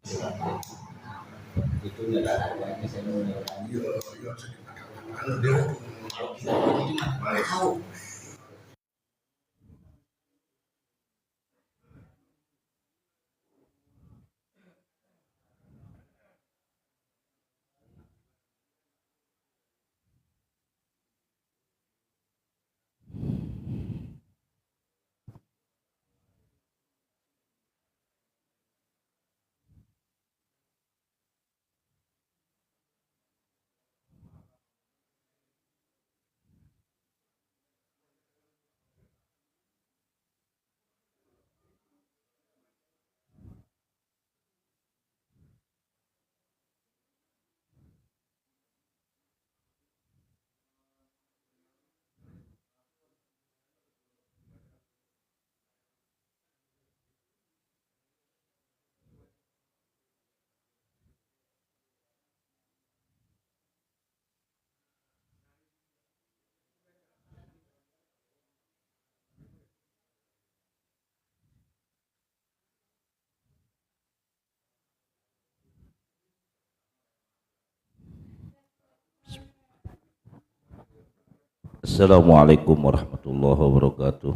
Itu negara saya mau tahu. Assalamualaikum warahmatullahi wabarakatuh.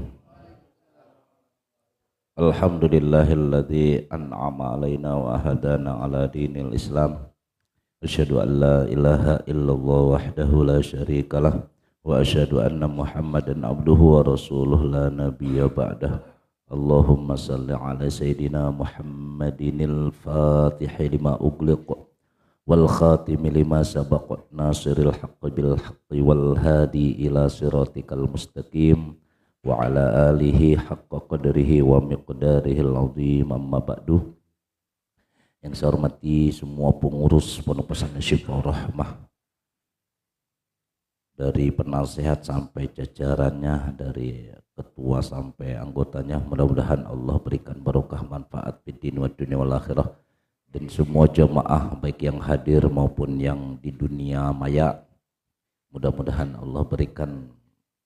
Alhamdulillahilladzi an'ama alaina wa hadana ala dinil Islam. Asyhadu an la ilaha illallah wahdahu la syarikalah wa asyhadu anna Muhammadan abduhu wa rasuluh la nabiyya ba'dah. Allahumma salli ala sayyidina Muhammadinil Fatihi lima ughliq wal khatimi lima sabaq nasiril haqqi bil haqqi wal hadi ila siratikal mustaqim wa ala alihi haqqa qadrihi wa miqdarihil azim. Amma ba'du. Yang saya hormati semua pengurus Pondok Pesantren Syifa Rahmah, dari penasehat sampai jajarannya, dari ketua sampai anggotanya, mudah-mudahan Allah berikan barokah manfaat fid din wad dunya wal akhirah. Dan semua jemaah baik yang hadir maupun yang di dunia maya, mudah-mudahan Allah berikan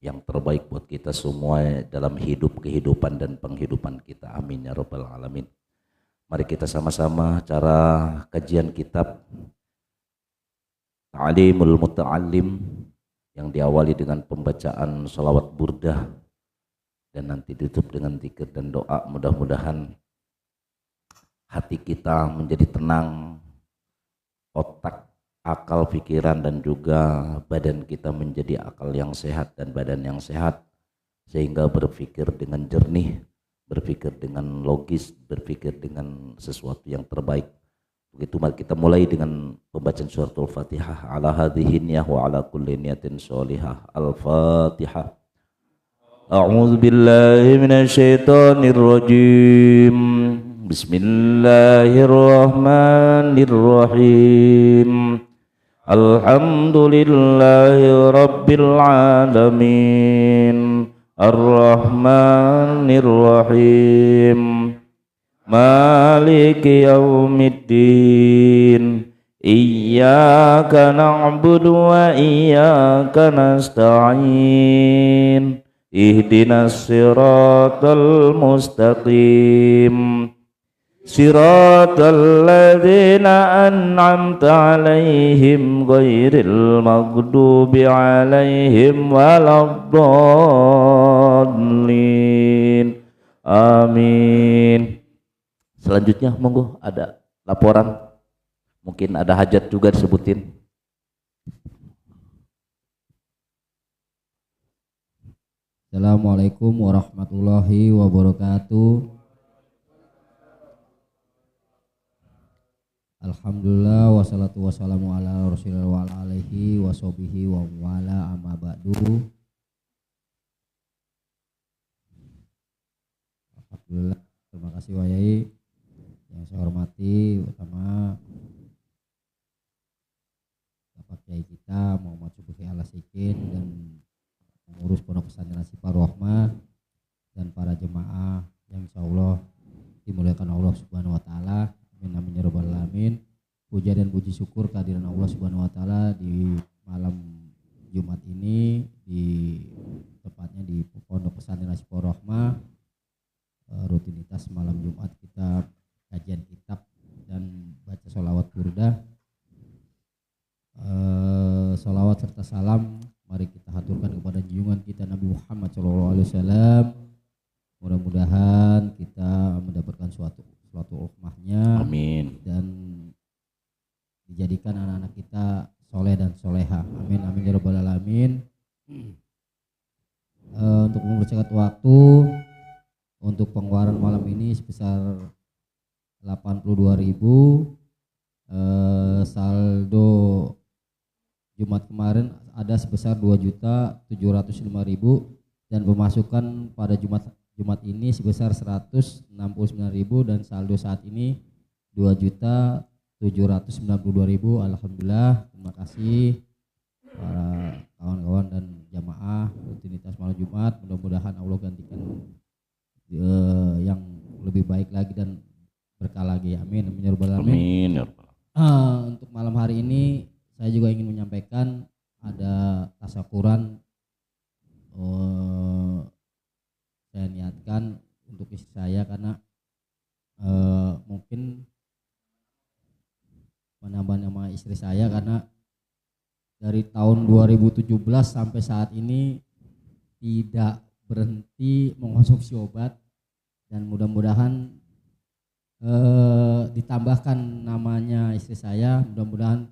yang terbaik buat kita semua dalam kehidupan dan penghidupan kita. Amin ya rabbal alamin. Mari kita sama-sama cara kajian kitab Ta'limul Muta'allim yang diawali dengan pembacaan sholawat burdah dan nanti ditutup dengan zikir dan doa. Mudah-mudahan hati kita menjadi tenang, otak, akal, pikiran dan juga badan kita menjadi akal yang sehat dan badan yang sehat, sehingga berpikir dengan jernih, berpikir dengan logis, berpikir dengan sesuatu yang terbaik. Begitu, mari kita mulai dengan pembacaan suratul Fatihah. Ala hadhihi niyah wa ala kulli niyatin sholihah. Al-Fatihah. A'udzu billahi minasyaitonir rajim. Bismillahirrahmanirrahim. Alhamdulillahi rabbil alamin. Ar-Rahmanir-Rahim. Maliki yaumiddin. Iyyaka na'budu wa iyyaka nasta'in. Ihdinas siratal mustaqim. Siratal ladzina an'amta 'alaihim ghairil maghdubi 'alaihim waladdallin. Amin. Selanjutnya monggo ada laporan, mungkin ada hajat juga disebutin. Assalamualaikum warahmatullahi wabarakatuh. Alhamdulillah wassalatu wassalamu ala rasulillah wa ala alihi wa sahbihi wa wala amma ba'du. Alhamdulillah, terima kasih Wayai. Yang saya hormati utama Bapak Kiai kita Muhammad Subuhi Al-Sikin dan pengurus Pondok Pesantren Syifa Rahmah dan para jemaah yang insyaallah dimuliakan Allah Subhanahu wa taala. Amin ya rabbal alamin. Puja dan puji syukur kehadiran Allah Subhanahu wa taala di malam Jumat ini, di tepatnya di Pondok Pesantren Syifa Rahmah. Rutinitas malam Jumat kita kajian kitab, dan salam mari kita haturkan kepada junjungan kita Nabi Muhammad SAW. Mudah-mudahan kita mendapatkan suatu hikmahnya. Amin. Dan dijadikan anak-anak kita soleh dan soleha. Amin amin ya rabbal alamin. Untuk mempersingkat waktu, untuk pengeluaran malam ini sebesar 82.000, saldo Jumat kemarin ada sebesar 2.705.000 dan pemasukan pada Jumat ini sebesar 169.000 dan saldo saat ini 2.792.000. Alhamdulillah, terima kasih para kawan-kawan dan jamaah rutinitas malam Jumat. Mudah-mudahan Allah gantikan yang lebih baik lagi dan berkah lagi. Amin. Amin ya rabbal alamin. Untuk malam hari ini saya juga ingin menyampaikan ada tasyakuran. Saya niatkan untuk istri saya karena mungkin menambah nama istri saya karena dari tahun 2017 sampai saat ini tidak berhenti mengkonsumsi obat, dan mudah-mudahan ditambahkan namanya istri saya, mudah-mudahan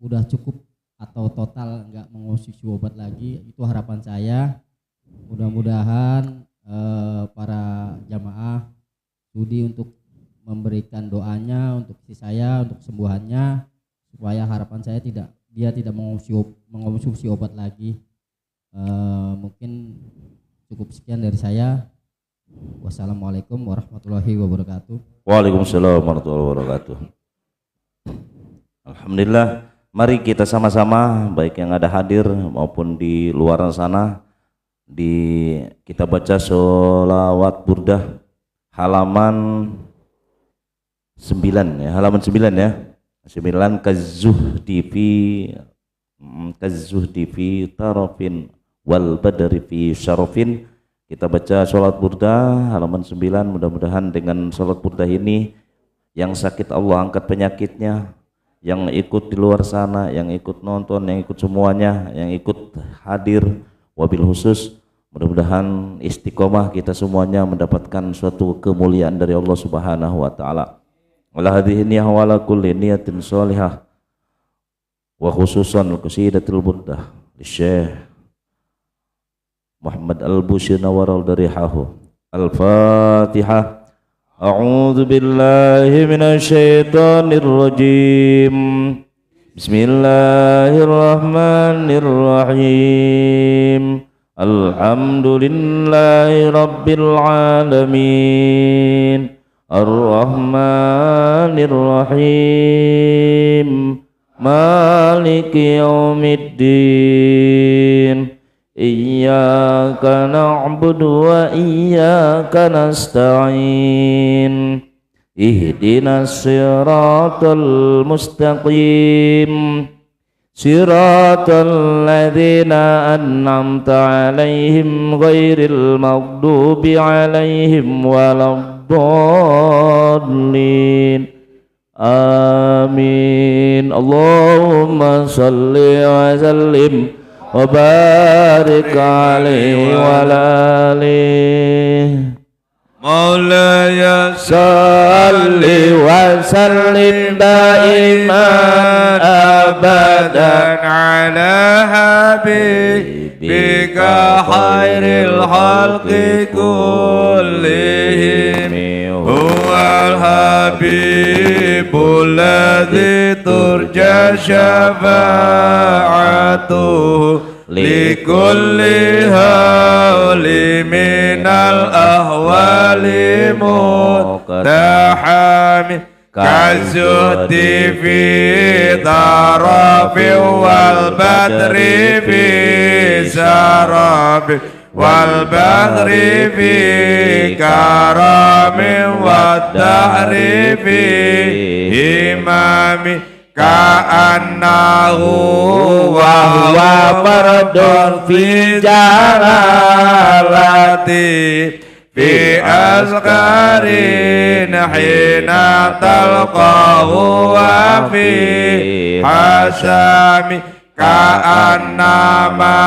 udah cukup atau total nggak mengkonsumsi obat lagi. Itu harapan saya. Mudah-mudahan para jamaah studi untuk memberikan doanya untuk istri saya, untuk kesembuhannya, supaya harapan saya dia tidak mengkonsumsi obat lagi. Mungkin cukup sekian dari saya. Wassalamualaikum warahmatullahi wabarakatuh. Waalaikumsalam warahmatullahi wabarakatuh. Alhamdulillah, mari kita sama-sama baik yang ada hadir maupun di luar sana kita baca sholawat burdah halaman 9 ya, halaman 9 ya. 9 kazuhdi fi tarafin wal badri fi syarafin. Kita baca sholat burdah halaman 9. Mudah-mudahan dengan sholat burdah ini yang sakit Allah angkat penyakitnya, yang ikut di luar sana, yang ikut nonton, yang ikut semuanya, yang ikut hadir, wabil khusus mudah-mudahan istiqomah kita semuanya mendapatkan suatu kemuliaan dari Allah Subhanahu wa taala. Ala hadhihi niyah wa ala kulli niyatin shalihah wa khususan qasidatul burdah li Syekh Muhammad Al-Bushir Nawaral Darihahu. Al-Fatihah. A'udzu billahi minasy syaithanir rajim. Bismillahirrahmanirrahim. Alhamdulillahi rabbil alamin. Ar-Rahmanir Rahim. Maliki yaumiddin. Iyyaka na'budu wa iyyaka nasta'in. Ihdinas siratal mustaqim. Siratal ladzina an'amta 'alaihim ghairil maghdubi 'alaihim waladdallin. Amin. Allahumma shalli wa sallim wa barik alaihi wa alihi. Maulaya salli wa sallim daiman abadan ala habibika khairil khalqi kullihim. Huwal habibul ladzi turja syafa'atuhu likulli hawli minal ahwali muttahami kazuhdi fi tarafi wal badri fi sarabi wal bagri fi karami wad dahri fi imami ka'annahu wa huwa fardun fi jalalati fi azkarin hina talqahu wa fi hasami ka'annama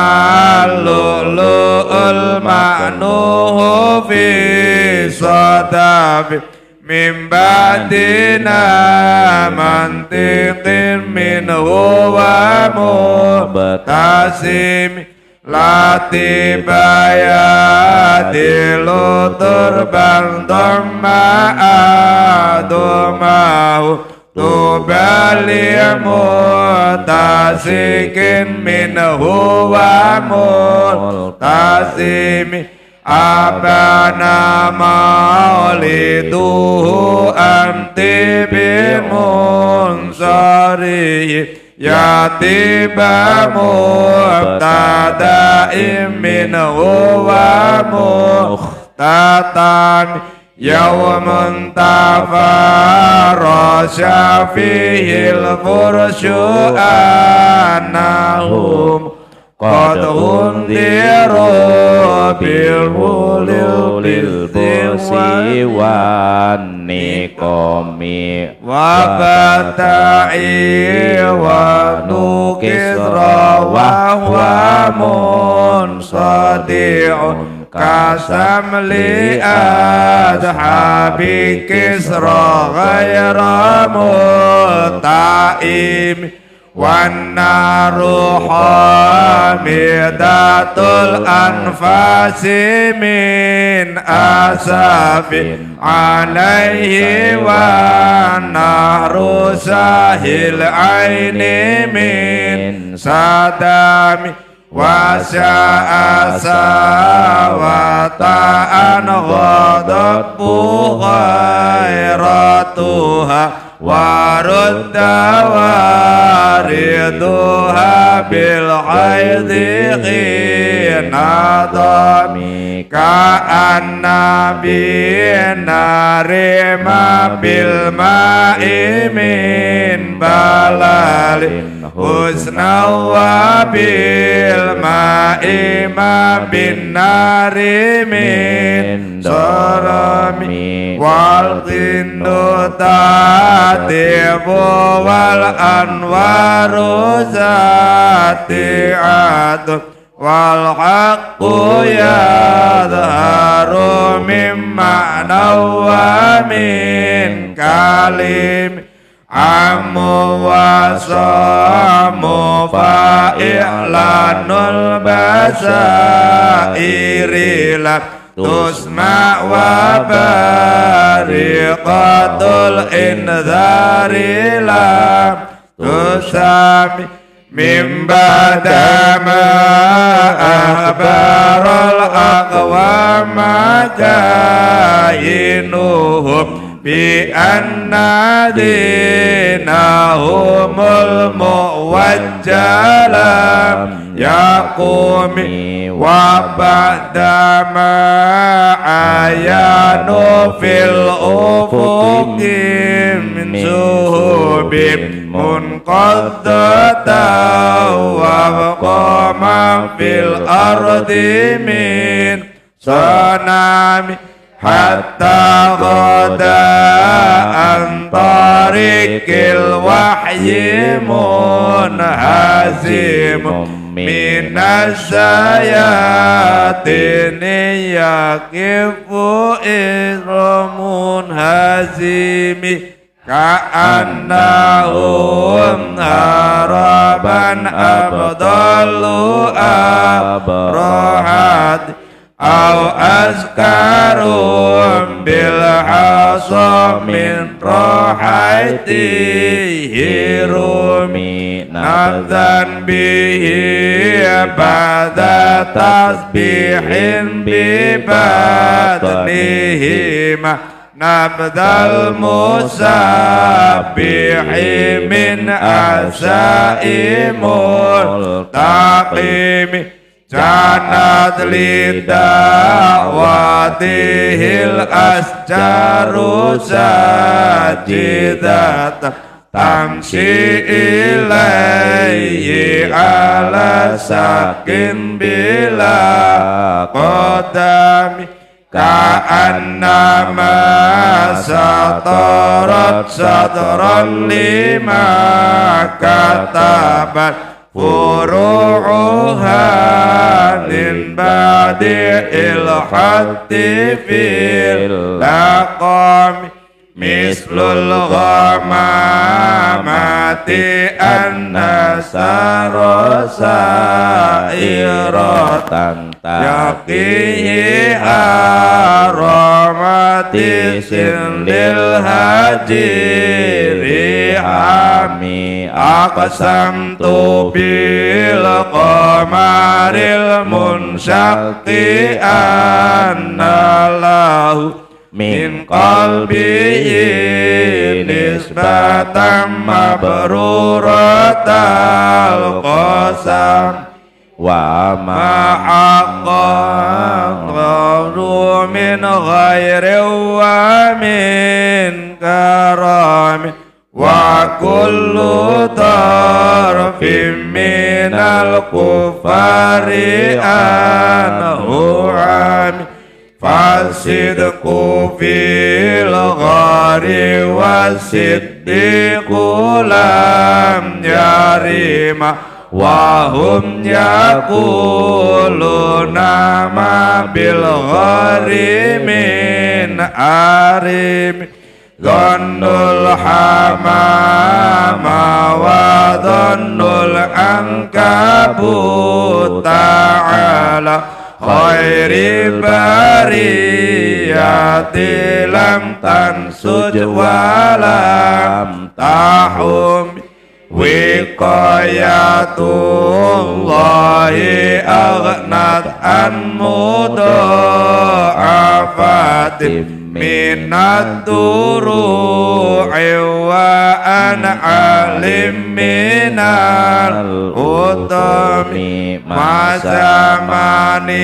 lu'lu'ul ma'nuhu fi sadafi min ba'dina mantiqin minhu wa mutasim lati bayadilu turban ma'adumahu tubali mutasikin minhu wa mutasimi abana mauliduhu anti bimunsari yatiba mubtada'im minhu wa muhtatan yawmun tafarasha fihil furshu annahum qad undiru bil hulil busi wan niqami wa bata'i wa nukisra wa huwa munsadi'un kasam li adhabi kisra ghayra muta'im wan naru hamidatul anfasi min asafin alaihi wan naru sahil aini min sadami wasya'asa wa ta'an ghadabu ghairatuha warudda wariduha bil haidhi qinadami ka'anna binarima bil ma'i min balalin husna wa bil ma'i ma bin nari min sarami wal qindu tatibu wal anwaru zati'atu wal haqqu yadharu mimma wa min kalim amu wasamu fa'ilanul basairila tusma wa bariqatul indharila tusami mimba dama akhbarul aqwama jainuhum bi anna dinahumul muwajjalam yaqumi wa ba'dama ayanu fil ufuqi min suhubim munqaddata wa qama fil ardi min sanami hatta ghada an tariqil wahyi munhazim minas sayatini yaqifu isramun hazimi ka'annahum haraban abdallu abrahat aw azkarum bil hasa min rahaiti hirumi nadzan bihi ba'da tasbihin bi batnihi nabdal musabbihi min asaimul taqimi janat lidawatihil asjaru sajidat tamshi ilayhi ala sakin bila qadami ka'annama satarat sadran lima katabat furu'uha min badi'il hatti fil laqami mislul ghamamati an-nasara sairatan yaqihi aramati sindil hajiri ami aqsamtu bil qamaril munsyaqi anna lahu min qalbihi nisbatan mabruratal qasam wa ma'aqqa min ghairi wa min karami wa kullu tarfin minal kufari anhu ami fasidku fil ghari wasiddiqu lam yarima wahum yakuluna ma bil ghari min arim dhannul hamama wa dhannul ankabut ta'ala khairi bariyati lam tansuj walam tahum wiqayatullahi aghnat an mudha'afatin minad duru'i wa an alim minal utami masamani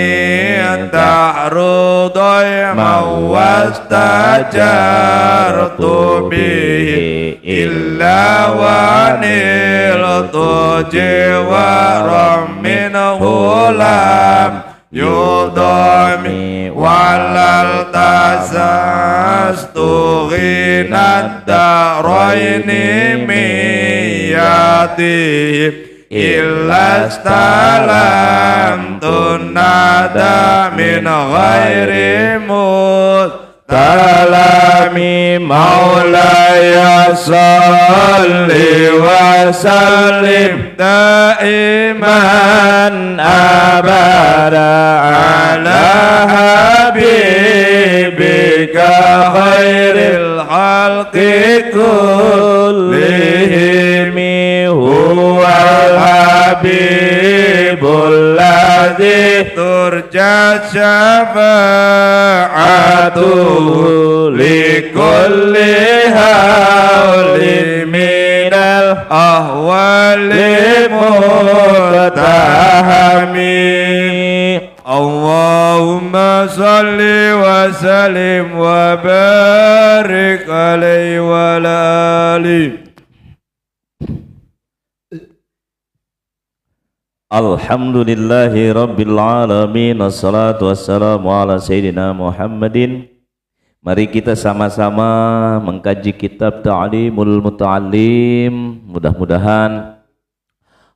ta'rudai mawastajartu bihi illa wa niltu jiwaram min hulam yudami walal tasastu ghinad daraini miyati illa stalam tunada min ghairi talami maulaya salli wa sallim daiman abada ala habibika khairil khalqi kullihim huwal habibul ladzi turja syafa'atuhu likulli hawli minal ahwali mutahami Allahumma salli wa sallim wa barik alaihi wa alihi. Alhamdulillahi Rabbil Alamin. Assalatu wassalamu ala Sayyidina Muhammadin. Mari kita sama-sama mengkaji kitab Ta'limul Muta'allim. Mudah-mudahan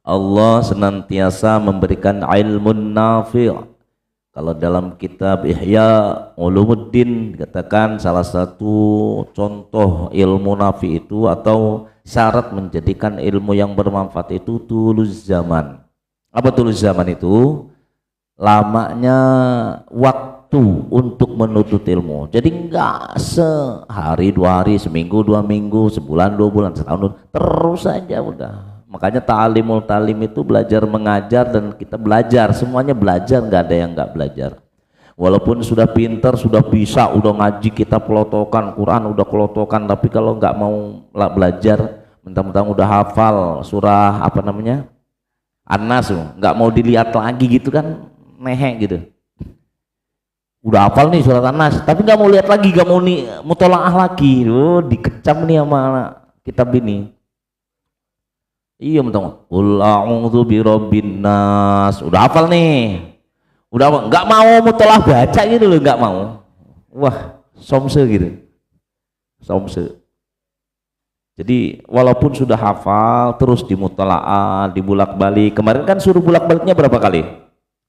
Allah senantiasa memberikan ilmu nafi'. Kalau dalam kitab Ihya Ulumuddin dikatakan salah satu contoh ilmu nafi' itu atau syarat menjadikan ilmu yang bermanfaat itu tuluz zaman. Apa tulus zaman itu? Lamanya waktu untuk menuntut ilmu. Jadi enggak sehari, 2 hari, seminggu, 2 minggu, sebulan, 2 bulan, setahun, terus saja udah. Makanya ta'limul ta'lim itu belajar mengajar dan kita belajar, semuanya belajar, enggak ada yang enggak belajar. Walaupun sudah pintar, sudah bisa, udah ngaji kita pelotokan, Quran udah kelotokan, tapi kalau enggak mau belajar, mentang-mentang udah hafal surah apa namanya? An-Nas, nggak mau dilihat lagi gitu kan, nehe gitu. Udah hafal nih surat An-Nas, tapi nggak mau lihat lagi, nggak mau mutolaah lagi. Dikecam nih sama kitab ini. Iya mentang, qul a'udzu birabbin nas. Udah hafal nih, udah nggak mau mutolaah baca gitu loh, nggak mau. Wah, somse gitu, somse. Jadi walaupun sudah hafal terus dimutalaah, dibulak-balik. Kemarin kan suruh bulak-baliknya berapa kali?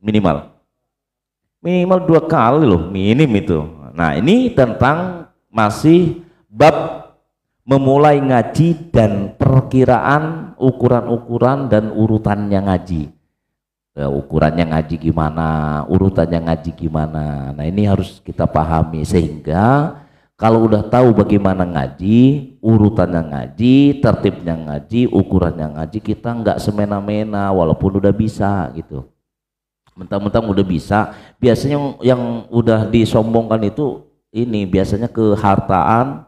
Minimal 2 kali loh, minim itu. Nah, ini tentang masih bab memulai ngaji dan perkiraan ukuran-ukuran dan urutannya ngaji. Ukurannya ngaji gimana, urutannya ngaji gimana. Nah, ini harus kita pahami sehingga kalau udah tahu bagaimana ngaji, urutannya ngaji, tertibnya ngaji, ukurannya ngaji, kita nggak semena-mena walaupun udah bisa gitu. Mentang-mentang udah bisa, biasanya yang udah disombongkan itu ini biasanya kehartaan,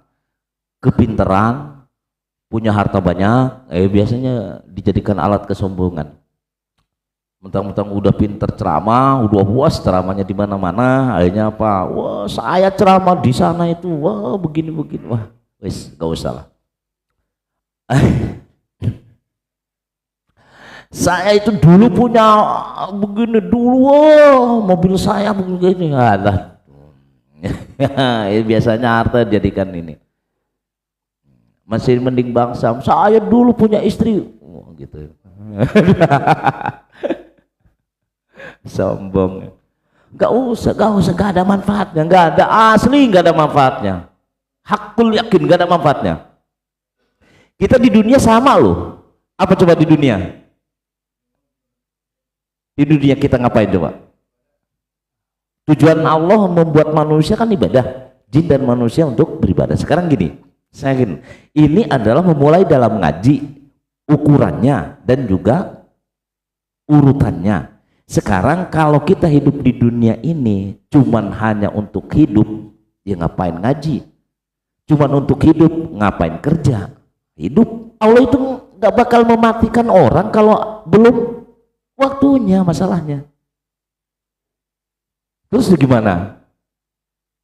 kepinteran, punya harta banyak, biasanya dijadikan alat kesombongan. Mentang-mentang udah pinter ceramah, udah puas ceramahnya di mana-mana, akhirnya apa? Wah, saya ceramah di sana itu, wah begini-begini, wah, wis gak usah lah. Saya itu dulu punya begini dulu, wah, mobil saya begini, ada. Biasanya harta jadikan ini. Masih mending bangsa. Saya dulu punya istri, oh, gitu. Sombong. Gak usah, gak ada manfaatnya, gak ada, asli gak ada manfaatnya. Hakul yakin gak ada manfaatnya. Kita di dunia sama loh. Apa coba di dunia? Di dunia kita ngapain coba? Tujuan Allah membuat manusia kan ibadah, jin dan manusia untuk beribadah. Sekarang gini, saya gini, ini adalah memulai dalam ngaji, ukurannya dan juga urutannya. Sekarang kalau kita hidup di dunia ini cuman hanya untuk hidup, ya ngapain ngaji? Cuman untuk hidup, ngapain kerja? Hidup. Allah itu nggak bakal mematikan orang kalau belum waktunya, masalahnya. Terus gimana?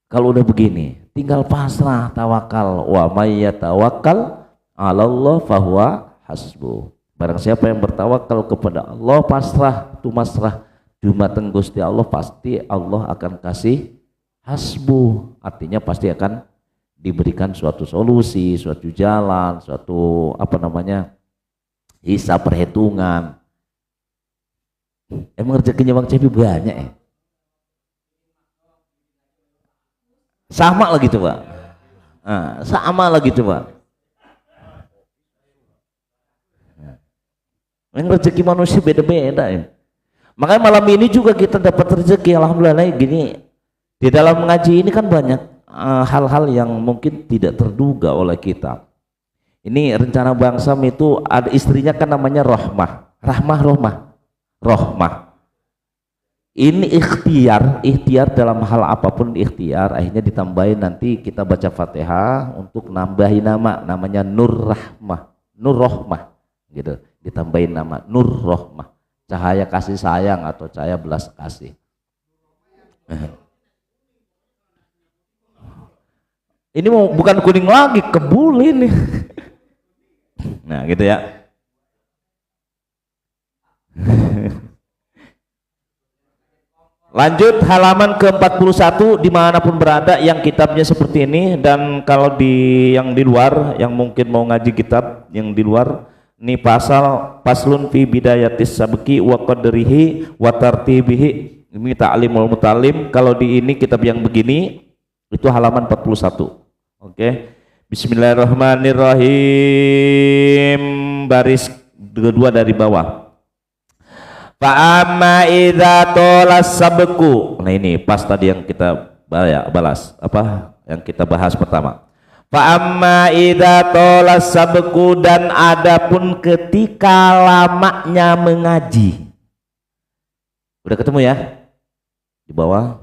Kalau udah begini, tinggal pasrah, tawakal. Wa may yatawakkal 'alallah fahuwa hasbuh. Barang siapa yang bertawakal kepada Allah, pasrah, tumasrah dumateng Gusti Allah, pasti Allah akan kasih hasbuh. Artinya pasti akan diberikan suatu solusi, suatu jalan, suatu hisab perhitungan. Emang rezekinya Bang Cepi banyak ya? Sama lagi coba. Sama lagi coba. Yang rezeki manusia beda-beda ya. Makanya malam ini juga kita dapat rezeki, alhamdulillah. Gini, di dalam ngaji ini kan banyak hal-hal yang mungkin tidak terduga oleh kita. Ini rencana Bang Sam itu ada istrinya kan namanya Rohmah. Rohmah. Ini ikhtiar dalam hal apapun ikhtiar, akhirnya ditambahin nanti kita baca Fatihah untuk nambahin namanya Nur Rohmah gitu. Ditambahin nama Nur Rohmah, cahaya kasih sayang atau cahaya belas kasih. Ini mau bukan kuning lagi, kebul ini. Nah gitu ya. Lanjut halaman ke-41, dimanapun berada yang kitabnya seperti ini. Dan kalau yang di luar, yang mungkin mau ngaji kitab yang di luar, ini paslun fi bidayatis sabki wa qadrihi wa tartibihi, ini ta'limul mutalim. Kalau di ini kitab yang begini itu halaman 41. Oke. Bismillahirrahmanirrahim, baris kedua dari bawah. Fa amma idza tolas sabku. Nah ini pas tadi yang kita yang kita bahas pertama. Fa amma idza tolas sabku, dan adapun ketika lamanya mengaji. Udah ketemu ya? Di bawah.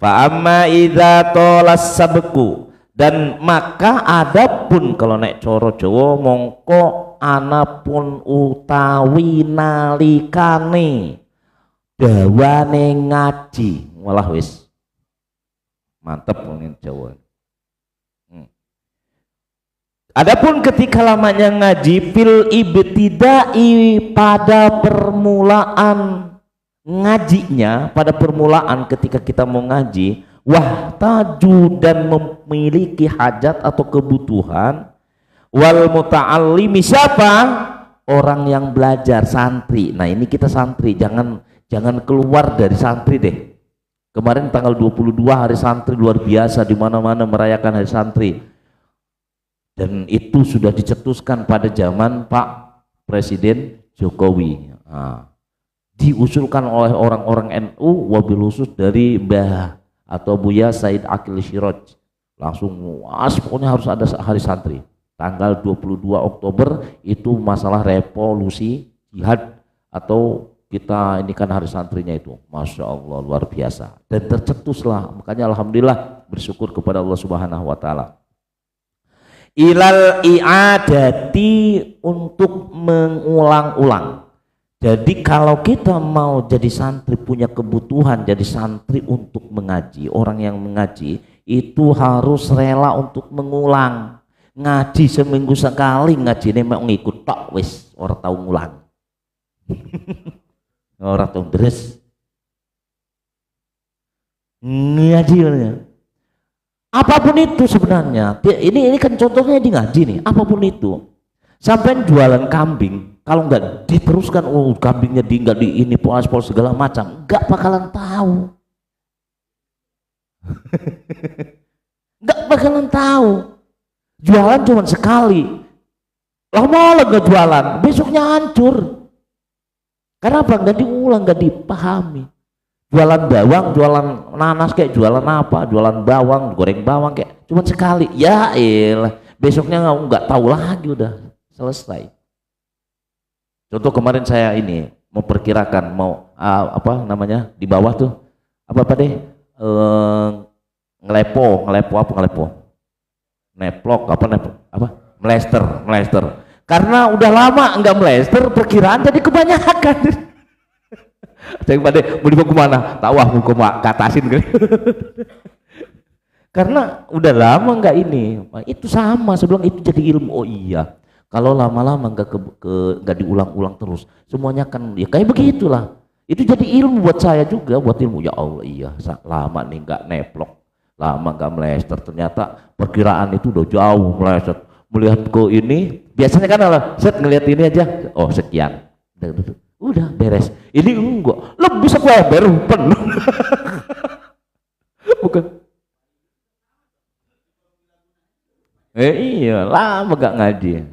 Fa amma idza tolas sabku, dan maka adapun kalau naik coro Jawa mongko anapun utawi nalikane dawane ngaji. Walah wis mantep ngene Jawa. Adapun ketika lamanya ngaji fil ibtidai, pada permulaan ngajinya, pada permulaan ketika kita mau ngaji, wahtaju, dan memiliki hajat atau kebutuhan, Wal muta'allimi siapa? Orang yang belajar, santri. Nah ini kita santri, jangan keluar dari santri deh. Kemarin tanggal 22 hari santri luar biasa, di mana-mana merayakan hari santri. Dan itu sudah dicetuskan pada zaman Pak Presiden Jokowi. Nah, diusulkan oleh orang-orang NU, wabil khusus dari Mbah atau Buya Said Akil Siroj. Langsung, pokoknya harus ada hari santri. Tanggal 22 Oktober itu masalah revolusi jihad, atau kita ini kan hari santrinya itu, Masya Allah luar biasa, dan tercetuslah. Makanya alhamdulillah bersyukur kepada Allah Subhanahu wa taala. Ilal i'adati, untuk mengulang-ulang. Jadi kalau kita mau jadi santri, punya kebutuhan jadi santri untuk mengaji, orang yang mengaji itu harus rela untuk mengulang. Ngaji seminggu sekali, ngaji ini mau ngikut tok wis, orang tahu ngulang. Orang tahu deres. Ngaji apapun itu sebenarnya. Ini kan contohnya di ngaji nih, apapun itu. Sampai jualan kambing, kalau nggak diteruskan, kambingnya nggak di ini pol segala macam, nggak bakalan tahu. Nggak bakalan tahu. Jualan cuma sekali, lama nggak jualan, besoknya hancur. Karena apa? Nggak diulang, nggak dipahami. Jualan bawang, jualan nanas kayak jualan apa, jualan bawang, goreng bawang kayak cuma sekali, ya elah, besoknya nggak tahu lagi, udah selesai. Contoh kemarin saya ini memperkirakan mau apa namanya di bawah tuh apa deh, ngelepo neplok melester. Karena udah lama enggak melester, perkiraan jadi kebanyakan. Saya pada mau dibawa kemana? Tahu mau katasin kan? Karena udah lama enggak ini. Itu sama, sebelum itu jadi ilmu. Oh iya, kalau lama-lama enggak diulang-ulang terus, semuanya kan ya kayak begitulah. Itu jadi ilmu buat saya juga, buat ilmu. Ya Allah, iya lama nih enggak neplok, lama enggak melester, ternyata perkiraan itu udah jauh meleset. Melihat ke ini, biasanya kan kalau set ngelihat ini aja, oh sekian, udah beres. Ini enggak, lebih baru penuh. Bukan? Iya, lama gak ngaji.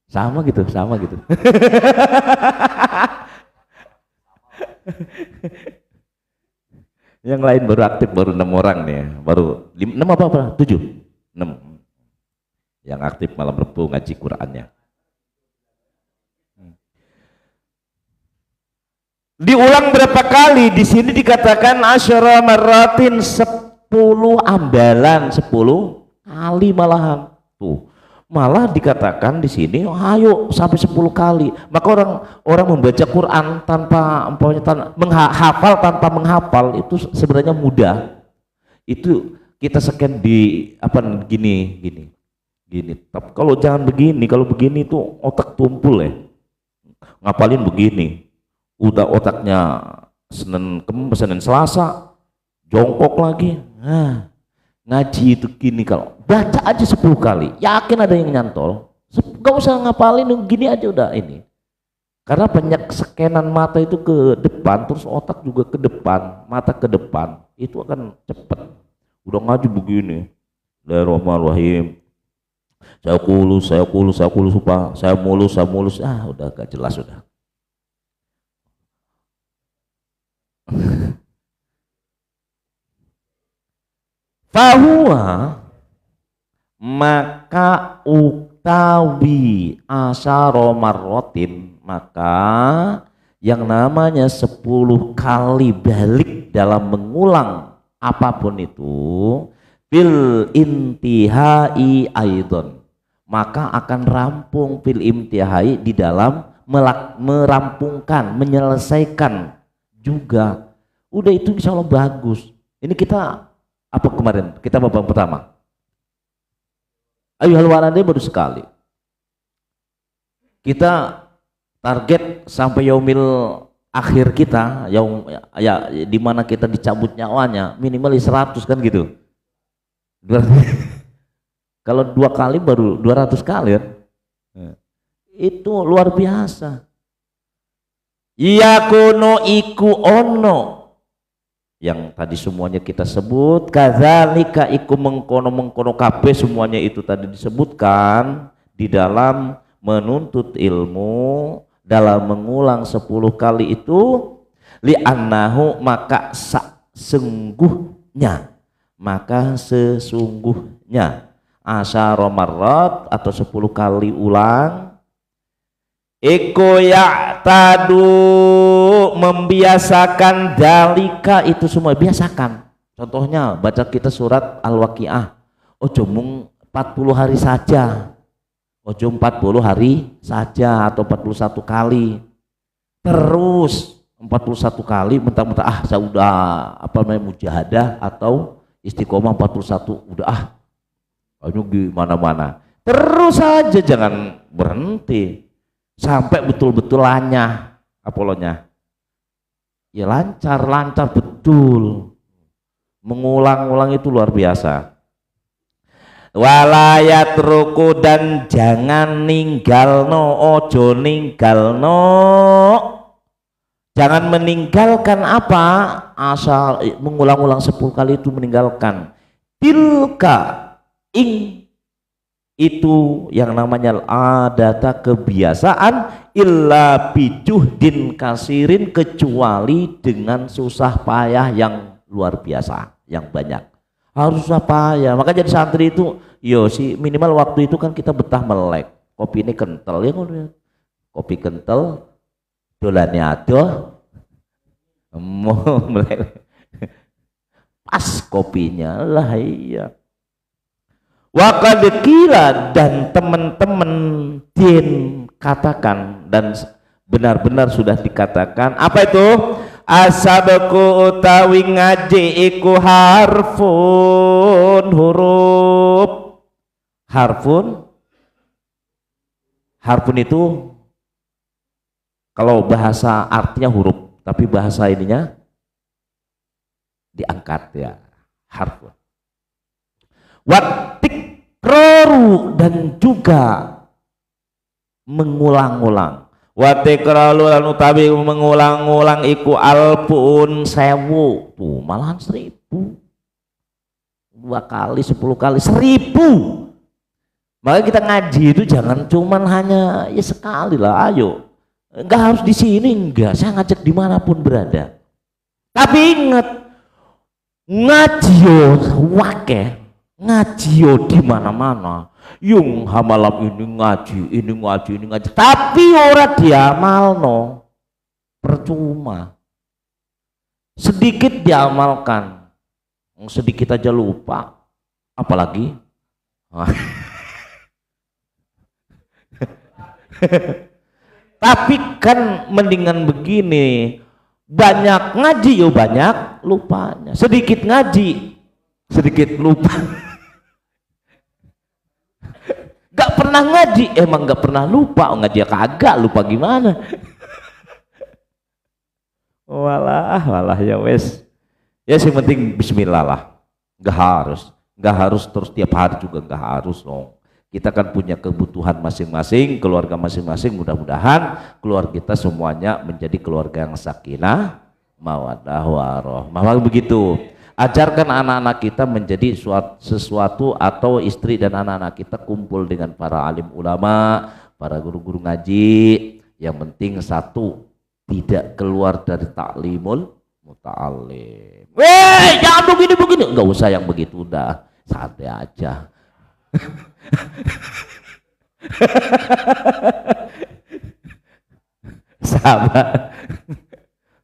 Sama gitu. Yang lain baru aktif, baru 6 orang nih, baru 6 apa? 7? 6 yang aktif malam Rebu ngaji Qur'annya. Diulang berapa kali? Di sini dikatakan asyara marratin, 10 ambalan, 10 kali malahan. Tuh, malah dikatakan di sini ayo sampai 10 kali. Maka orang membaca Quran tanpa menghafal, tanpa menghafal itu sebenarnya mudah. Itu kita scan di apa gini. Tapi kalau jangan begini, kalau begini tuh otak tumpul ya. Ngapalin begini, udah otaknya Senin Selasa jongkok lagi. Nah, ngaji itu gini, kalau baca aja 10 kali, yakin ada yang nyantol. Gak usah ngapalin, gini aja udah ini. Karena banyak scanan mata itu ke depan, terus otak juga ke depan, mata ke depan, itu akan cepet. Udah ngaji begini, Bismillahirrahmanirrahim. Saya kulus, supaya saya mulus, udah gak jelas udah. Fahuwa, maka utawi asyara marrotin, maka yang namanya 10 kali balik dalam mengulang apapun itu, fil intihai aidon, maka akan rampung fil intihai, di dalam merampungkan, menyelesaikan juga. Udah itu insya Allah bagus. Ini kita apa kemarin? Kita babak pertama. Ayyuhal waladain baru sekali. Kita target sampai yaumil akhir kita, ya di mana kita dicabut nyawanya minimal 100 kan gitu. Kalau 2 kali baru 200 kali kan? Itu luar biasa. Yakunu iku ono yang tadi semuanya kita sebut, kadzalika iku mengkono kabeh, semuanya itu tadi disebutkan di dalam menuntut ilmu, dalam mengulang 10 kali itu, li'annahu maka sesungguhnya asyara marrat atau 10 kali ulang iku ya'tadu membiasakan dalika, itu semua biasakan. Contohnya baca kita surat Al-Waqiah, ojo mung 40 hari saja, ojo 40 hari saja atau 41 kali, terus 41 kali mentang-mentang saya udah apa namanya mujahadah atau istiqomah 41 udah ayo gimana-mana, terus saja, jangan berhenti sampai betul-betul lanyah apolonya, ya lancar betul, mengulang-ulang itu luar biasa. Walayat ruku, dan jangan ninggalno, ojo ninggalno, jangan meninggalkan apa, asal mengulang-ulang 10 kali itu meninggalkan tilka ing itu yang namanya adata kebiasaan, illa bijuhdin kasirin, kecuali dengan susah payah yang luar biasa, yang banyak, harus susah payah. Maka jadi santri itu yo sih minimal waktu itu kan kita betah melek, kopi ini kental ya, kopi kental dolane adoh mau melek pas kopinya lah, iya. Waqad qila, dan teman-teman din katakan, dan benar-benar sudah dikatakan, apa itu? Asabku utawi ngaji iku harfun, huruf. Harfun itu kalau bahasa artinya huruf, tapi bahasa ininya diangkat ya, harfun. Watikraru, dan juga mengulang-ulang. Watikraru lan utawi mengulang-ulang iku alpun 1000, tuh malahan 1000, 2 kali 10 kali 1000. Maka kita ngaji itu jangan cuman hanya ya sekali lah, ayo, enggak harus di sini, enggak, saya ngajak dimanapun berada. Tapi ingat, ngaji yo wakeh, ngaji yo di mana-mana, yung hamalam ini ngaji, tapi ora diamalno, percuma. Sedikit diamalkan, sedikit aja lupa, apalagi tapi kan mendingan begini, banyak ngaji yo banyak lupanya, sedikit ngaji sedikit lupa. Gak pernah ngaji emang gak pernah lupa, ngaji kagak lupa gimana. walah ya wes, ya sih penting bismillah lah, gak harus terus tiap hari juga, gak harus dong. Kita kan punya kebutuhan masing-masing, keluarga masing-masing, mudah-mudahan keluarga kita semuanya menjadi keluarga yang sakinah mawaddah warahmah. Begitu, ajarkan anak-anak kita menjadi sesuatu, atau istri dan anak-anak kita kumpul dengan para alim ulama, para guru-guru ngaji. Yang penting satu, tidak keluar dari taklimul muta'alim. Jangan begini, enggak usah yang begitu, udah santai aja. Sabar,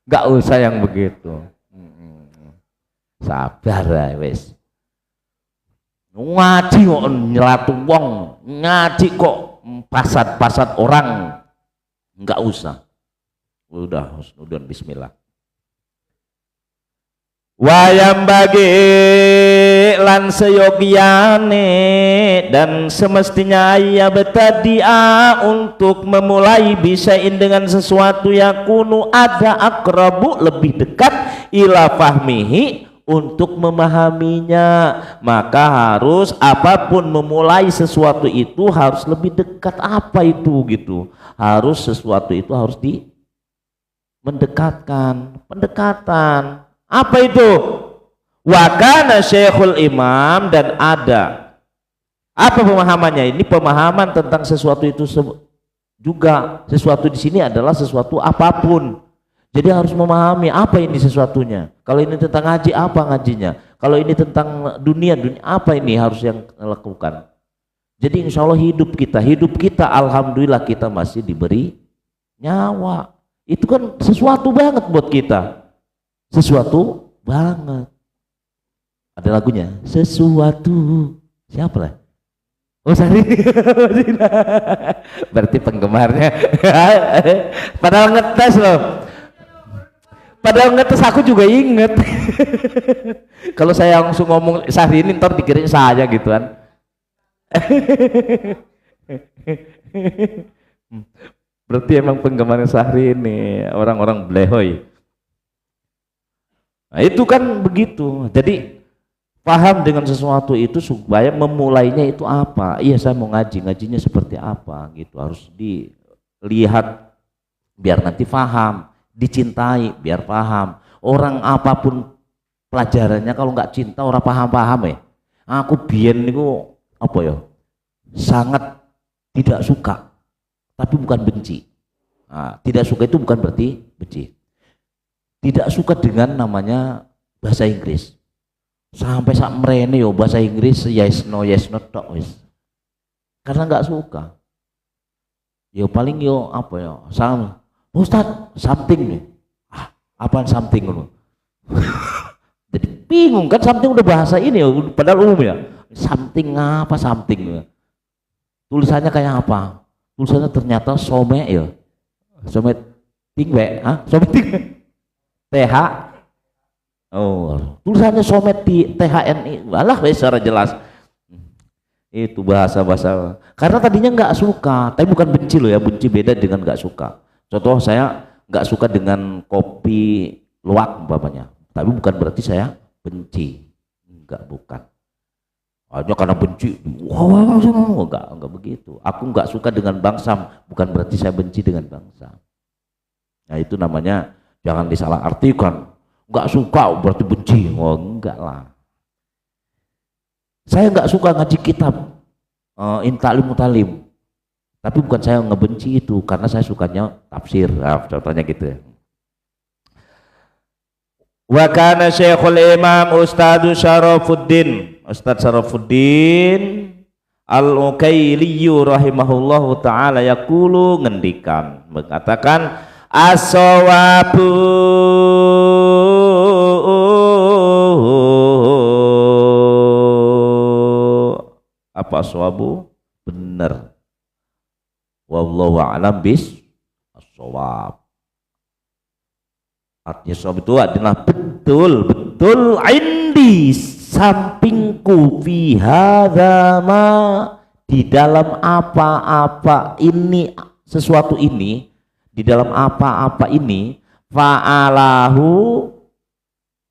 enggak usah yang begitu. Sabar lah wes. Ngaji kok nyelatu wong, ngaji kok pasat orang, enggak usah. Udah bismillah. Wayam bagi lan seyogiane, dan semestinya ia bertadia untuk memulai bisain dengan sesuatu yang kunu ada akrabu, lebih dekat ila fahmihi untuk memahaminya. Maka harus apapun memulai sesuatu itu harus lebih dekat. Apa itu gitu? Harus sesuatu itu harus mendekatkan, pendekatan. Apa itu? Wa kana Syekhul Imam, dan ada. Apa pemahamannya? Ini pemahaman tentang sesuatu itu juga. Sesuatu di sini adalah sesuatu apapun. Jadi harus memahami apa ini sesuatunya. Kalau ini tentang ngaji, apa ngajinya? Kalau ini tentang dunia apa ini harus yang lakukan. Jadi insya Allah hidup kita alhamdulillah kita masih diberi nyawa. Itu kan sesuatu banget buat kita. Sesuatu banget. Ada lagunya, sesuatu. Siapa lah? Oh Sari. Berarti penggemarnya. Padahal ngetes loh. Padahal ngetes aku juga inget. Kalau saya langsung ngomong Syahrini ntar dikirain saya gitu kan. Berarti emang penggemarnya Syahrini orang-orang blehoy. Nah itu kan begitu. Jadi paham dengan sesuatu itu supaya memulainya itu apa. Iya saya mau ngaji, ngajinya seperti apa gitu. Harus dilihat biar nanti paham. Dicintai biar paham. Orang apapun pelajarannya kalau nggak cinta orang paham ya. Aku biyen niku apa ya, sangat tidak suka tapi bukan benci. Nah, tidak suka itu bukan berarti benci. Tidak suka dengan namanya bahasa Inggris. Sampai sak mrene yo bahasa Inggris yes no tok wis. Karena nggak suka. Yo paling yo apa ya, sama Ustadz, something nih. Apaan something lu? Jadi bingung kan, something udah bahasa ini ya, padahal umum ya. Something apa something ya? Tulisannya kayak apa? Tulisannya ternyata some ya. Some tingwe, some ting. TH. Oh, tulisannya some THNI. Walah secara jelas. Itu bahasa-bahasa. Karena tadinya nggak suka, tapi bukan benci loh ya, benci beda dengan nggak suka. Contoh saya nggak suka dengan kopi luwak umpamanya, tapi bukan berarti saya benci, bukan. Hanya karena benci, enggak begitu. Aku nggak suka dengan bangsam, bukan berarti saya benci dengan bangsam. Nah itu namanya jangan disalahartikan. Nggak suka berarti benci, enggak lah. Saya nggak suka ngaji kitab intalim mutalim. Tapi bukan saya ngebenci itu, karena saya sukanya tafsir. Nah, contohnya gitu ya. Wa kana Syekhul Imam Ustadz Syarafuddin Al-Ukaili rahimahullahu taala yaqulu ngendikan, mengatakan as-shawabu apa as-shawabu? Benar. Wallahu a'lam bis-shawab. Artinya shawab itu adalah betul indi, sampingku, fi hadza ma, di dalam apa-apa ini, sesuatu ini, di dalam apa-apa ini, fa'alahu,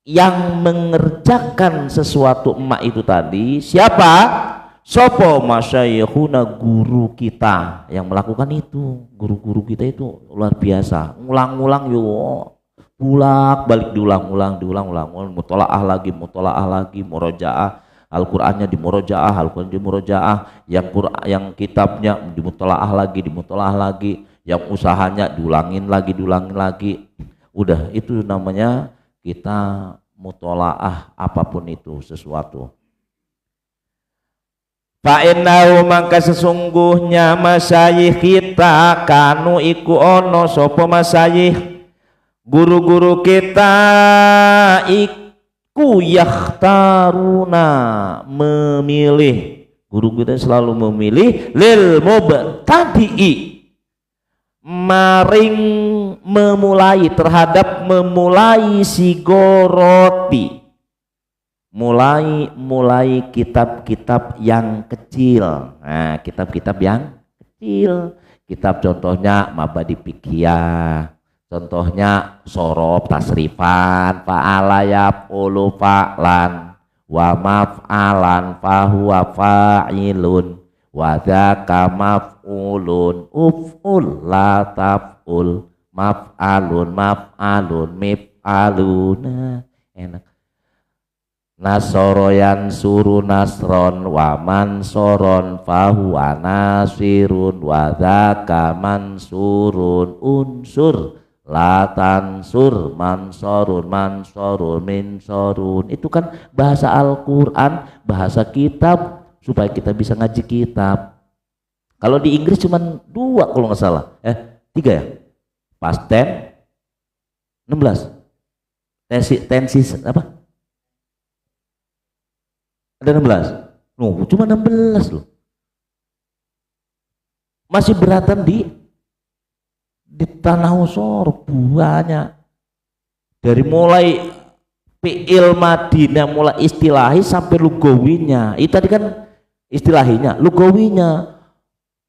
yang mengerjakan sesuatu emak itu tadi, siapa? Sopo masyayikhuna, guru kita yang melakukan itu. Guru-guru kita itu luar biasa, ngulang-ngulang yo, bulak balik diulang-ulang, mutolaah lagi, murojaah, Al-Qur'annya di murojaah, yang kitabnya dimutolaah lagi, yang usahanya diulangin lagi. Udah, itu namanya kita mutolaah apapun itu sesuatu. Fa'innahu, mangka sesungguhnya masyayikh kita kanu iku ono sopo masyayikh, guru-guru kita iku yakhtaruna, memilih, guru kita selalu memilih lil mubtadi'i, maring memulai, terhadap memulai sigoroti, mulai kitab-kitab yang kecil. Nah, kitab-kitab yang kecil, kitab contohnya Mabadi Fiqhiyah, Contohnya sorob tasrifan, fa'ala yaf'ulu fa'lan, wa maf'alan fahuwa fa'ilun, wa dzaka maf'ulun, uf'ul la taf'ul, maf'alun mif'aluna. Enak. Nasoroyan suru nasron wa mansoron fahuwa nasirun, wa dzaka mansurun unsur la tansur mansorun minsorun. Itu kan bahasa Al-Quran, bahasa kitab, supaya kita bisa ngaji kitab. Kalau di Inggris cuma 2 kalau nggak salah, 3 ya, past tense 16, tenses apa, ada 16, cuma 16 loh, masih beratan di tanah usor banyak, dari mulai fi'il Madinah, mulai istilahi sampai lugawinya. Itu tadi kan istilahinya, lugawinya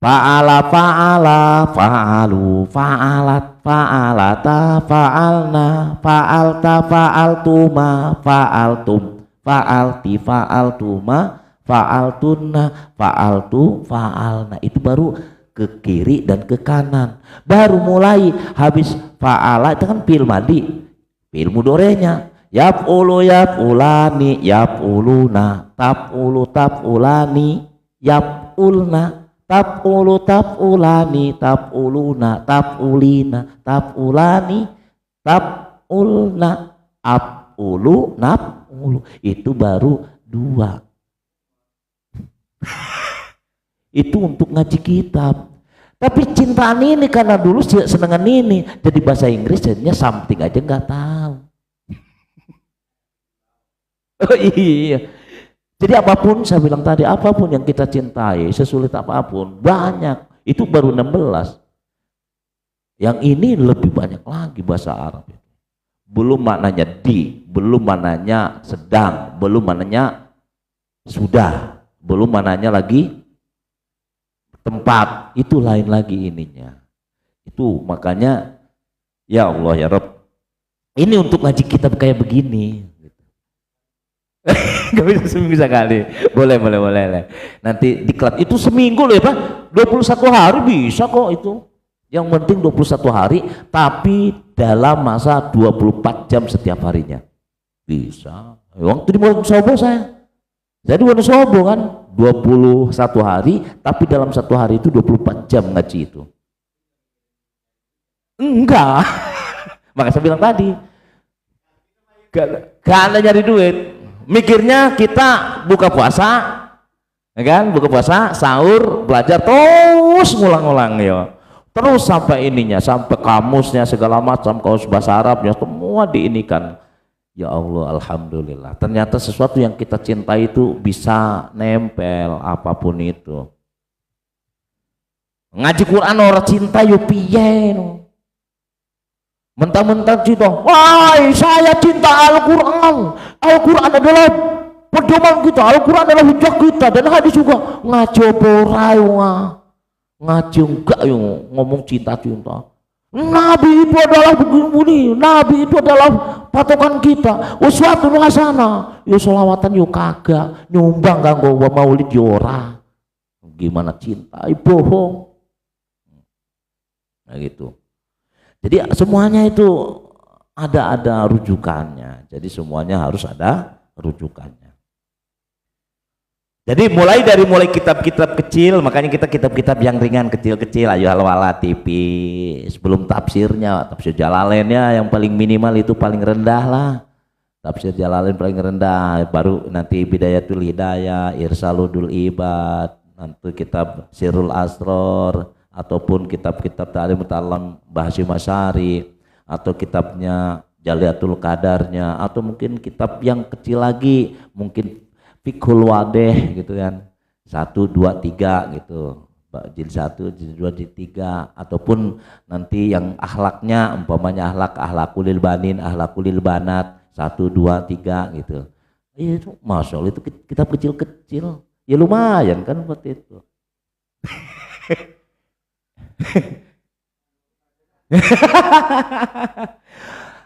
fa'ala fa'alu fa'alat fa'alata fa'alna fa'alta fa'altuma fa'altum fa'alti fa'altuma fa'altunna fa'altu fa'alna. Itu baru ke kiri dan ke kanan. Baru mulai habis fa'ala itu kan fi'il madi, fi'il mudhorenya yaf'ulu yaf'ulani yaf'uluna taf'ulu taf'ulani yaf'ulna taf'ulu taf'ulani taf'uluna taf'ulina taf'ulani taf'ulna af'ulu naf'ulu. Itu baru 2. Itu untuk ngaji kitab. Tapi cintaan ini karena dulu senengan ini, jadi bahasa Inggris jadinya something aja nggak tahu. Oh iya. Jadi apapun saya bilang tadi, apapun yang kita cintai, sesulit apapun, banyak. Itu baru 16. Yang ini lebih banyak lagi bahasa Arab. Belum maknanya di, belum maknanya sedang, belum maknanya sudah, belum maknanya lagi tempat. Itu lain lagi ininya. Itu makanya ya Allah ya Rabb, ini untuk ngaji kitab kayak begini. Gak bisa seminggu sekali. Boleh. Nanti diklat itu seminggu loh ya Pak. 21 hari bisa kok itu. Yang penting 21 hari tapi dalam masa 24 jam setiap harinya. Bisa. Waktu di Wonosobo saya di Wonosobo kan 21 hari tapi dalam 1 hari itu 24 jam ngaji itu. Enggak. Maka saya bilang tadi gak ada nyari duit. Mikirnya kita buka puasa, ya kan? Buka puasa, sahur, belajar terus ngulang-ngulang ya. Terus sampai ininya, sampai kamusnya segala macam, kamus bahasa Arabnya semua diinikan. Ya Allah, alhamdulillah. Ternyata sesuatu yang kita cintai itu bisa nempel apapun itu. Ngaji Quran orang cinta yo piye no. Mentang-mentang cinta, wah saya cinta Al-Quran. Al-Quran adalah pedoman kita, Al-Quran adalah hujah kita, dan hadis juga. Ngaji porai ngaji enggak yung ngomong cinta-cinta. Nabi itu adalah begini, Nabi itu adalah patokan kita. Uswatun hasanah. Yo selawatan yo kagak, nyumbang kanggo maulid yo ora. Gimana cinta? Bohong. Nah gitu. Jadi semuanya itu ada rujukannya. Jadi semuanya harus ada rujukannya. Jadi mulai kitab-kitab kecil, makanya kita kitab-kitab yang ringan kecil-kecil, ayo al-wala tipis. Sebelum tafsirnya, tafsir Jalalainnya yang paling minimal itu paling rendah lah. Tafsir Jalalain paling rendah, baru nanti Bidayatul Hidayah, Irsaludul Ibad, nanti kitab Sirrul Asror, ataupun kitab-kitab Ta'lim Muta'allam Bahasi Masyari, atau kitabnya Jaliatul Qadarnya, atau mungkin kitab yang kecil lagi, mungkin Fiqhul Wadih gitu kan, 1, 2, 3 gitu, jilid 1, jilid 2, jilid 3, ataupun nanti yang akhlaknya, umpamanya akhlakulil banin, akhlakulil banat, 1, 2, 3 gitu. Itu Masya Allah, itu kitab kecil-kecil, ya lumayan kan buat itu.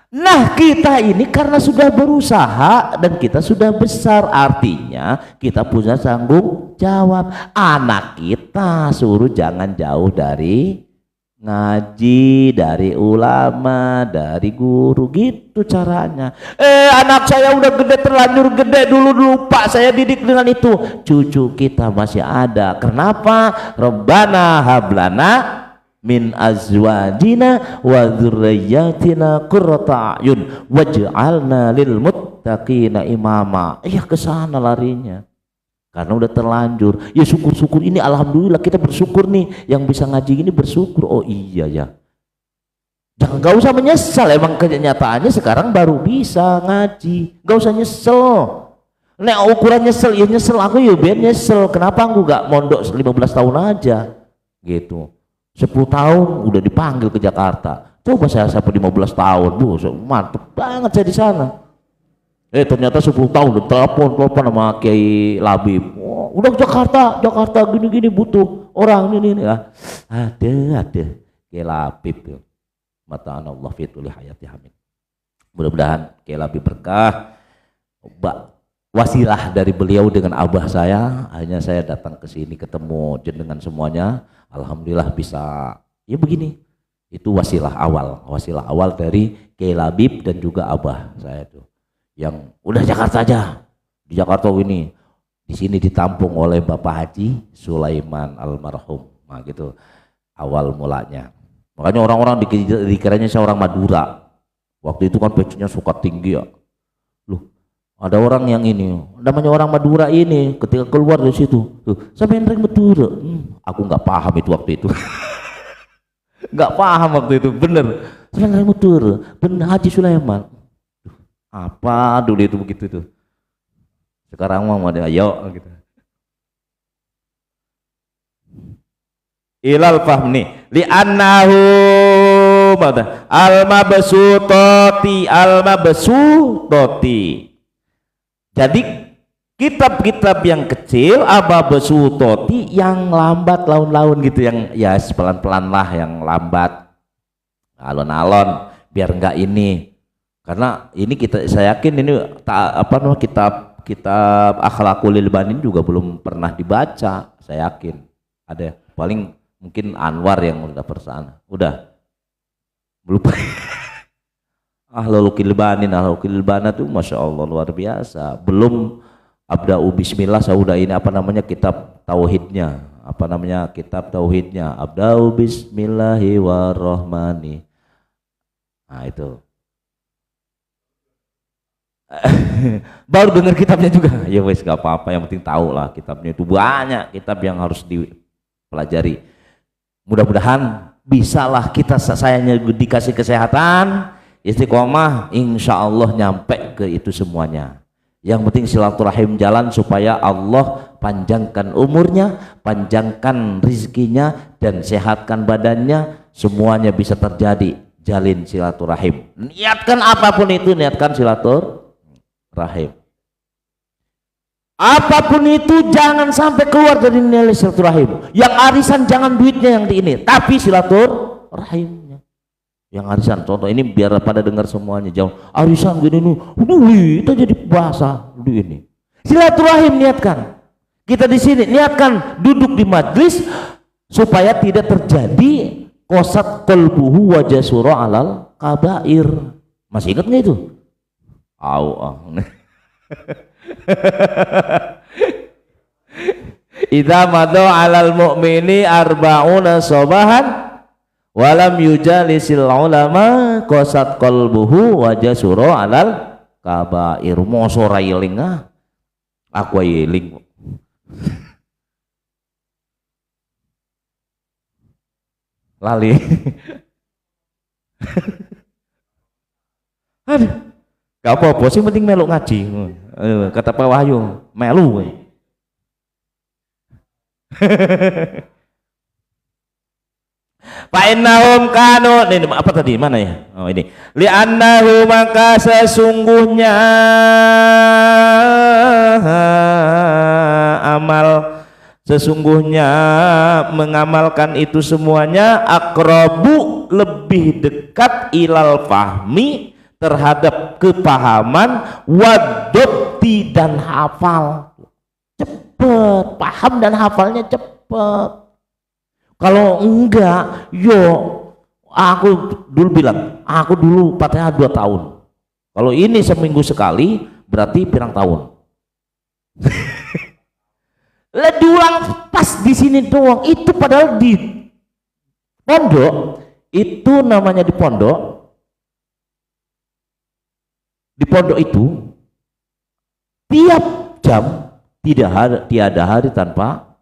Nah, kita ini karena sudah berusaha dan kita sudah besar, artinya kita punya tanggung jawab. Anak kita suruh jangan jauh dari ngaji, dari ulama, dari guru, gitu caranya. Anak saya udah gede, terlanjur gede, dulu lupa saya didik dengan itu. Cucu kita masih ada. Kenapa? Rabbana hablana min azwajina wa dzurriyyatina qurrata a'yun waj'alna lil muttaqina imama. Iya, ke sana larinya. Karena udah terlanjur. Ya syukur-syukur ini, alhamdulillah kita bersyukur nih yang bisa ngaji ini, bersyukur. Oh iya ya. Jangan, gak usah menyesal, emang kenyataannya sekarang baru bisa ngaji. Gak usah nyesel. Nek ukuran nyesel, ya nyesel aku ya biar nyesel. Kenapa aku gak mondok 15 tahun aja gitu. 10 tahun udah dipanggil ke Jakarta. Coba saya sampai 15 tahun, mantep banget saya di sana. Ternyata 10 tahun udah telepon sama Kiai Labib. Oh, udah Jakarta gini butuh orang ini ya. Ada Kiai Labib. Mata Allah fitul hayati hamid. Mudah-mudahan Kiai Labib berkah. Wasilah dari beliau dengan abah saya, akhirnya saya datang ke sini ketemu jenengan semuanya. Alhamdulillah bisa ya begini. Itu wasilah awal dari Kiai Labib dan juga abah saya tuh yang udah Jakarta aja. Di Jakarta ini, di sini ditampung oleh Bapak Haji Sulaiman almarhum. Nah gitu awal mulanya. Makanya orang-orang dikiranya saya orang Madura. Waktu itu kan pecunya suka tinggi ya. Loh, ada orang yang ini, namanya orang Madura ini, ketika keluar dari situ, sampai yang Madura, aku nggak paham itu waktu itu, nggak paham waktu itu, bener, sampai yang Madura, bener Haji Sulaiman, apa dulu itu begitu tuh, sekarang mau ada ayo gitu. Ilal fahmi li annahu al-mabsutoti. Jadi kitab-kitab yang kecil ababasutoti yang lambat laun-laun gitu, yang ya pelan-pelan lah, yang lambat alon-alon biar enggak ini. Karena ini saya yakin ini kitab Akhlaqul Ilbanin juga belum pernah dibaca, saya yakin. Ada paling mungkin Anwar yang udah persana. Udah. Lupa. Akhlaqul Ilbanin tuh Masya Allah luar biasa. Belum Abda'u Bismillah, saya udah ini kitab tauhidnya. Kitab tauhidnya. Abda'u Bismillahirrahmanirrahim. Nah itu. Baru dengar kitabnya juga. Ya wes gak apa-apa, yang penting tahu lah kitabnya itu banyak kitab yang harus dipelajari. Mudah-mudahan bisalah kita, sayanya dikasih kesehatan, istiqomah, insya Allah nyampe ke itu semuanya. Yang penting silaturahim jalan supaya Allah panjangkan umurnya, panjangkan rizkinya, dan sehatkan badannya, semuanya bisa terjadi. Jalin silaturahim, niatkan apapun itu, niatkan silaturahim. Apapun itu jangan sampai keluar dari nilai silaturahim. Yang arisan jangan duitnya yang di ini, tapi silaturahimnya. Yang arisan, contoh ini biar pada dengar semuanya, jauh arisan gini nih, duit aja di bahasa ini. Silaturahim niatkan. Kita di sini niatkan duduk di majlis supaya tidak terjadi qasat qalbuhu wa jasura alal kabair. Masih ingat nggak itu? Idza madha alal mu'mini arba'una sabahan walam yujalisil ulama qasat qalbuhu wa jasura alal kabair. Moso railing aku yeling. Lali. Aduh, gak apa-apa sih, penting melu ngaji. Kata Pak Wahyu, melu. Fa innahum kanu, ini apa tadi, mana ya? Oh ini. Li annahu, maka sesungguhnya Sesungguhnya mengamalkan itu semuanya aqrabu, lebih dekat, ilal fahmi, terhadap kepahaman, wadobti, dan hafal. Cepet paham dan hafalnya cepet. Kalau enggak, yo aku dulu bilang, aku dulu Fatihah 2 tahun. Kalau ini seminggu sekali berarti pirang tahun. Lah diulang pas di sini doang. Itu padahal di pondok, itu namanya di pondok. Di pondok itu tiap jam tiada hari tanpa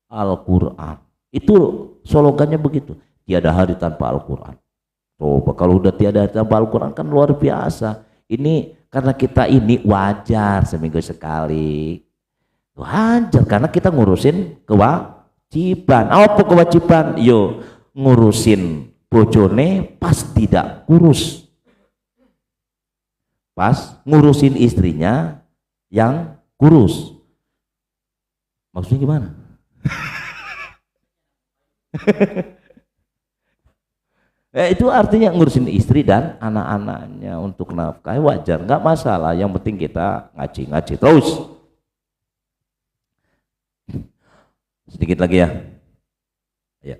Al-Qur'an. Itu slogannya begitu. Tiada hari tanpa Al-Qur'an. Coba kalau udah tiada hari tanpa Al-Qur'an kan luar biasa. Ini karena kita ini wajar seminggu sekali. Wajar karena kita ngurusin kewajiban. Apa kewajiban? Yo ngurusin bojone pas tidak kurus, pas ngurusin istrinya yang kurus. Maksudnya gimana? Itu artinya ngurusin istri dan anak-anaknya untuk nafkah, wajar, nggak masalah. Yang penting kita ngaji terus. Sedikit lagi ya. Ya.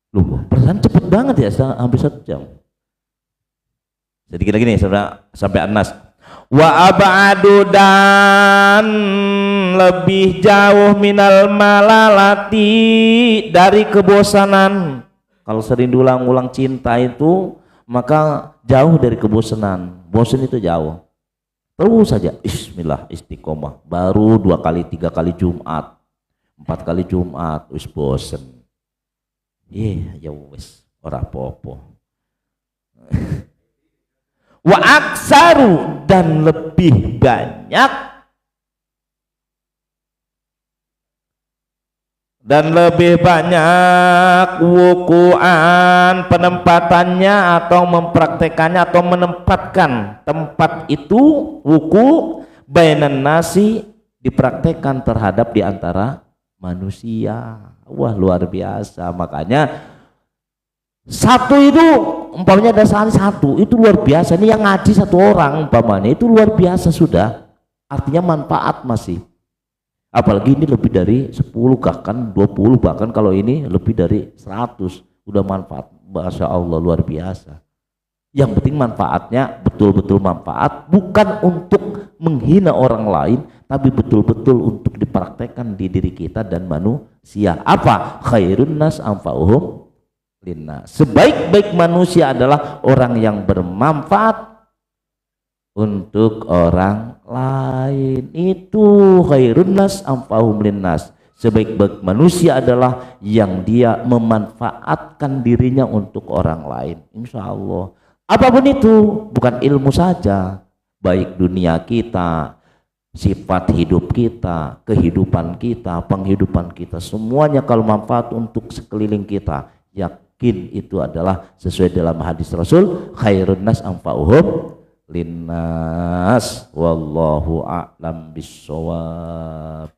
Loh, perasaan cepet banget ya, hampir 1 jam. Sedikit lagi nih sampai An-Nas. Wa ab'adu, dan lebih jauh minal malalati, dari kebosanan. Kalau sering ulang-ulang cinta itu maka jauh dari kebosanan. Bosan itu jauh. Terus saja bismillah istiqomah. Baru 2 kali 3 kali Jumat, 4 kali Jumat wis bosen. Ya wis ora apa-apa. Wa aksaru, dan lebih banyak, wuku'an, penempatannya atau mempraktekannya atau menempatkan tempat itu, wuku bainan nasi, dipraktekkan terhadap diantara manusia. Wah luar biasa. Makanya satu itu umpamanya ada satu itu luar biasa. Ini yang ngaji 1 orang umpamanya itu luar biasa sudah, artinya manfaat masih. Apalagi ini lebih dari 10 bahkan 20, bahkan kalau ini lebih dari 100 udah manfaat. Masya Allah luar biasa. Yang penting manfaatnya betul-betul manfaat, bukan untuk menghina orang lain, tapi betul-betul untuk dipraktekkan di diri kita dan manusia. Apa? Khairun nas anfa'uhum linnas. Sebaik-baik manusia adalah orang yang bermanfaat untuk orang lain. Itu khairun nas anfa'uhum linnas. Sebaik-baik manusia adalah yang dia memanfaatkan dirinya untuk orang lain. Insya Allah. Apapun itu, bukan ilmu saja, baik dunia kita, sifat hidup kita, kehidupan kita, penghidupan kita, semuanya kalau manfaat untuk sekeliling kita, yakin itu adalah sesuai dalam hadis Rasul, khairun nas anfa'uhum linnas, wallahu a'lam bissawab.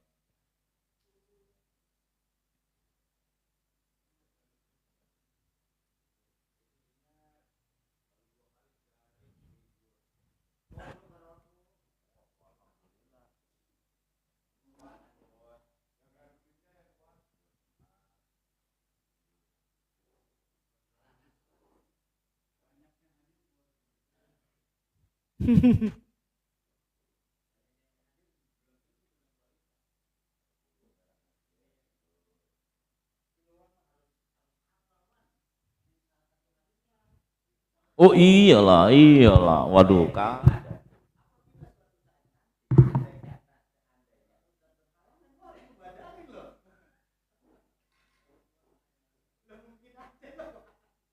Oh iyalah, waduh kak.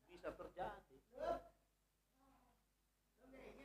Bisa terjadi.